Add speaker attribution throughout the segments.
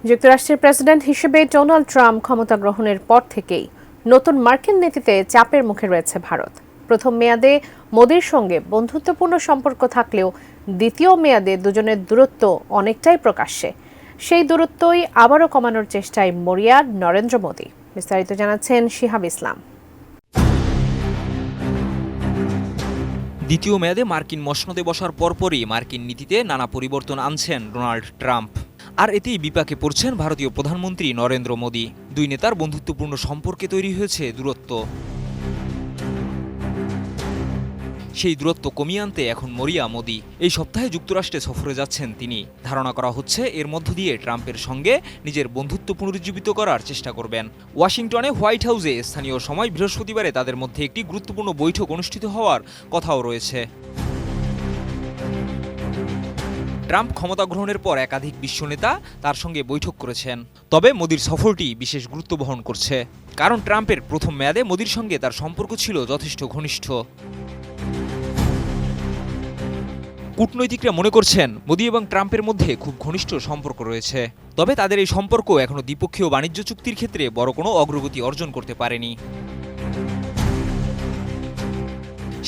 Speaker 1: যুক্তরাষ্ট্রের প্রেসিডেন্ট হিসেবে Donald Trump ক্ষমতা গ্রহণের পর থেকেই নতুন মার্কিন নীতিতে চাপের মুখে রয়েছে ভারত। প্রথম মেয়াদে মোদির সঙ্গে বন্ধুত্বপূর্ণ সম্পর্ক থাকলেও দ্বিতীয় মেয়াদে দুজনের দূরত্ব অনেকটাই প্রকাশ্যে। সেই দূরত্বই আবারও কমানোর চেষ্টায় মরিয়া নরেন্দ্র মোদি। বিস্তারিত জানাচ্ছেন শিহাব ইসলাম।
Speaker 2: দ্বিতীয় মেয়াদে মার্কিন মসনদে বসার পরপরই মার্কিন নীতিতে নানা পরিবর্তন আনছেন ডোনাল্ড ট্রাম্প। আর এতেই বিপাকে পড়ছেন ভারতীয় প্রধানমন্ত্রী নরেন্দ্র মোদি। দুই নেতার বন্ধুত্বপূর্ণ সম্পর্কে তৈরি হয়েছে দূরত্ব। সেই দূরত্ব কমিয়ে আনতে এখন মরিয়া মোদি। এই সপ্তাহে যুক্তরাষ্ট্রে সফরে যাচ্ছেন তিনি। ধারণা করা হচ্ছে এর মধ্য দিয়ে ট্রাম্পের সঙ্গে নিজের বন্ধুত্ব পুনরুজ্জীবিত করার চেষ্টা করবেন। ওয়াশিংটনে হোয়াইট হাউসে স্থানীয় সময় বৃহস্পতিবারে তাদের মধ্যে একটি গুরুত্বপূর্ণ বৈঠক অনুষ্ঠিত হওয়ার কথাও রয়েছে। ট্রাম্প ক্ষমতা গ্রহণের পর একাধিক বিশ্ব নেতা তার সঙ্গে বৈঠক করেছেন। তবে মোদির সফরটি বিশেষ গুরুত্ব বহন করছে, কারণ ট্রাম্পের প্রথম মেয়াদে মোদির সঙ্গে তার সম্পর্ক ছিল যথেষ্ট ঘনিষ্ঠ। কূটনৈতিকরা মনে করছেন মোদি এবং ট্রাম্পের মধ্যে খুব ঘনিষ্ঠ সম্পর্ক রয়েছে। তবে তাদের এই সম্পর্ক এখনো দ্বিপক্ষীয় বাণিজ্য চুক্তির ক্ষেত্রে বড় কোনো অগ্রগতি অর্জন করতে পারেনি।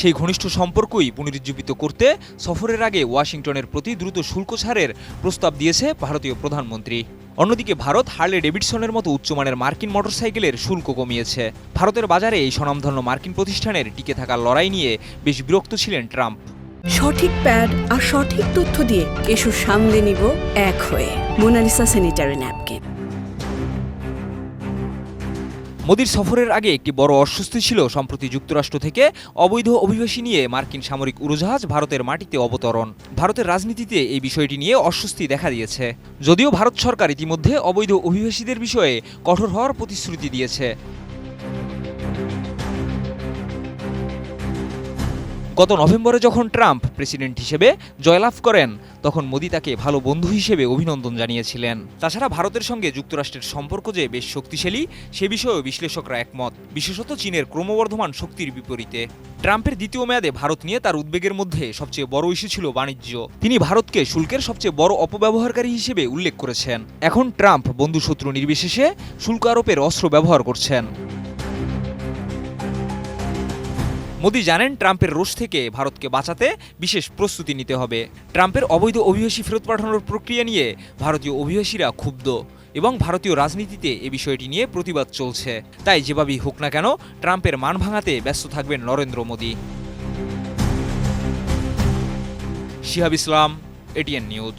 Speaker 2: সেই ঘনিষ্ঠ সম্পর্কই পুনরুজ্জীবিত করতে সফরের আগে ওয়াশিংটনের প্রতি দ্রুত শুল্ক ছাড়ের প্রস্তাব দিয়েছে ভারতীয় প্রধানমন্ত্রী। অন্যদিকে ভারত হার্লে ডেভিডসনের মতো উচ্চমানের মার্কিন মোটরসাইকেলের শুল্ক কমিয়েছে। ভারতের বাজারে এই স্বনামধন্য মার্কিন প্রতিষ্ঠানের টিকে থাকার লড়াই নিয়ে বেশ বিরক্ত ছিলেন ট্রাম্প।
Speaker 3: সঠিক প্যাড আর সঠিক তথ্য দিয়ে এসব সামলে নিব এক হয়ে। Monalisa sanitary napkin.
Speaker 2: মোদির সফরের আগে একটি বড় অস্বস্তি ছিল সম্প্রতি যুক্তরাষ্ট্র থেকে অবৈধ অভিবাসী নিয়ে মার্কিন সামরিক উড়োজাহাজ ভারতের মাটিতে অবতরণ। ভারতের রাজনীতিতে এই বিষয়টি নিয়ে অস্বস্তি দেখা দিয়েছে। যদিও ভারত সরকার ইতিমধ্যে অবৈধ অভিবাসীদের বিষয়ে কঠোর হওয়ার প্রতিশ্রুতি দিয়েছে। গত নভেম্বরে যখন ট্রাম্প প্রেসিডেন্ট হিসেবে জয়লাভ করেন, তখন মোদি তাকে ভালো বন্ধু হিসেবে অভিনন্দন জানিয়েছিলেন। তাছাড়া ভারতের সঙ্গে যুক্তরাষ্ট্রের সম্পর্ক যে বেশ শক্তিশালী, সে বিষয়েও বিশ্লেষকরা একমত, বিশেষত চীনের ক্রমবর্ধমান শক্তির বিপরীতে। ট্রাম্পের দ্বিতীয় মেয়াদে ভারত নিয়ে তার উদ্বেগের মধ্যে সবচেয়ে বড় ইস্যু ছিল বাণিজ্য। তিনি ভারতকে শুল্কের সবচেয়ে বড় অপব্যবহারকারী হিসেবে উল্লেখ করেছেন। এখন ট্রাম্প বন্ধু শত্রু নির্বিশেষে শুল্ক আরোপের অস্ত্র ব্যবহার করছেন। মোদি জানেন ট্রাম্পের রোষ থেকে ভারতকে বাঁচাতে বিশেষ প্রস্তুতি নিতে হবে। ট্রাম্পের অবৈধ অভিবাসী ফেরত পাঠানোর প্রক্রিয়া নিয়ে ভারতীয় অভিবাসীরা ক্ষুব্ধ এবং ভারতীয় রাজনীতিতে এ বিষয়টি নিয়ে প্রতিবাদ চলছে। তাই যেভাবেই হোক না কেন ট্রাম্পের মান ভাঙাতে ব্যস্ত থাকবেন নরেন্দ্র মোদি। শিহাব ইসলাম, এটিএন নিউজ।